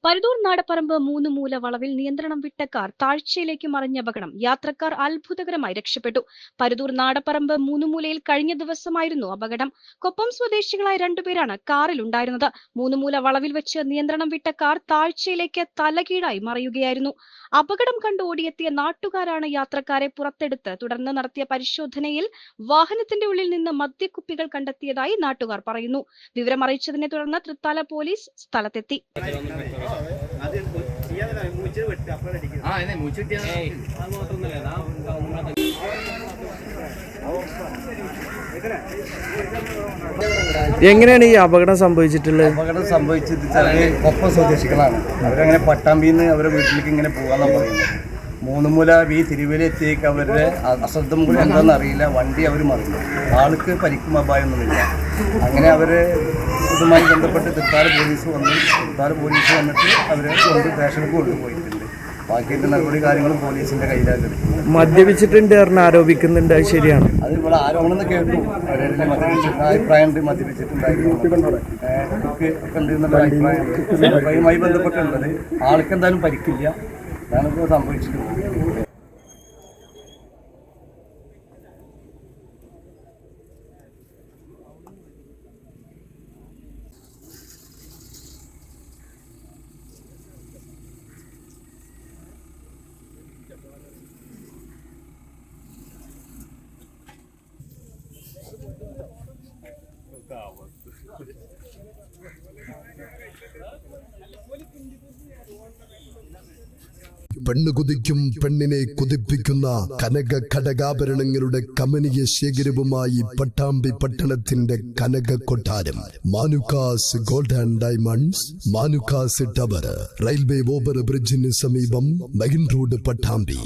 പരുതൂർ നാടപ്പറമ്പ് മൂന്നുമൂല വളവിൽ നിയന്ത്രണം വിട്ട കാർ താഴ്ചയിലേക്ക് മറിഞ്ഞ അപകടം. യാത്രക്കാർ അത്ഭുതകരമായി രക്ഷപ്പെട്ടു. പരുതൂർ നാടപ്പറമ്പ് മൂന്നുമൂലയിൽ കഴിഞ്ഞ ദിവസമായിരുന്നു അപകടം. കൊപ്പം സ്വദേശികളായ രണ്ടുപേരാണ് കാറിലുണ്ടായിരുന്നത്. മൂന്നുമൂല വളവിൽ വെച്ച് നിയന്ത്രണം വിട്ട കാർ താഴ്ചയിലേക്ക് തലകീഴായി മറിയുകയായിരുന്നു. അപകടം കണ്ട് ഓടിയെത്തിയ നാട്ടുകാരാണ് യാത്രക്കാരെ പുറത്തെടുത്ത് തുടർന്ന് നടത്തിയ പരിശോധനയിൽ വാഹനത്തിന്റെ ഉള്ളിൽ നിന്ന് മദ്യക്കുപ്പികൾ കണ്ടെത്തിയതായി നാട്ടുകാർ പറയുന്നു. വിവരമറിയിച്ചതിനെ തുടർന്ന് തൃത്താല പോലീസ് സ്ഥലത്തെത്തി. എങ്ങനെയാണ് ഈ അപകടം സംഭവിച്ചിട്ടുള്ളത്? അപകടം സംഭവിച്ചത് കൊപ്പം സ്വദേശികളാണ്. അവരങ്ങനെ പട്ടാമ്പിന്ന് അവരുടെ വീട്ടിലേക്ക് ഇങ്ങനെ പോകാന്നാണ് പറയുന്നത്. മൂന്നുമൂല തിരുവേലി എത്തിയേക്ക് അവരുടെ അശ്രദ്ധം കൂടി എന്താണെന്ന് അറിയില്ല, വണ്ടി അവർ മറിഞ്ഞു. ആൾക്ക് പരിക്കും അപായമൊന്നുമില്ല. അങ്ങനെ അവർ ഇതുമായി ബന്ധപ്പെട്ട് തൃത്താല പോലീസ് വന്നിട്ട് അവരെ സ്റ്റേഷനിലേക്ക് കൊണ്ടുപോയിട്ടുണ്ട്. ബാക്കിയുള്ള നടപടി കാര്യങ്ങളും പോലീസിന്റെ കയ്യിലാണ്. മദ്യപിച്ചിട്ടുണ്ട് ആരോപിക്കുന്നുണ്ട്, അത് ശരിയാണ്? അത് ഇവിടെ ആരോപണം എന്ന് കേട്ടു. അവരുടെ അഭിപ്രായം മദ്യപിച്ചിട്ടുണ്ടായിരുന്നു അഭിപ്രായവുമായി ബന്ധപ്പെട്ടുള്ളത്. ആൾക്ക് എന്തായാലും പരിക്കില്ല. അതാണ് സംഭവിച്ചിട്ടുള്ളത്. പെണ്ണ് കുതിക്കും പെണ്ണിനെ കുതിപ്പിക്കുന്ന കനക ഘടകാഭരണങ്ങളുടെ കമനീയ ശേഖരവുമായി പട്ടാമ്പി പട്ടണത്തിന്റെ കനക കൊട്ടാരം Manukkas gold and diamonds, Manukkas tower, railway over ബ്രിഡ്ജിന് സമീപം മെയിൻ റോഡ്, പട്ടാമ്പി.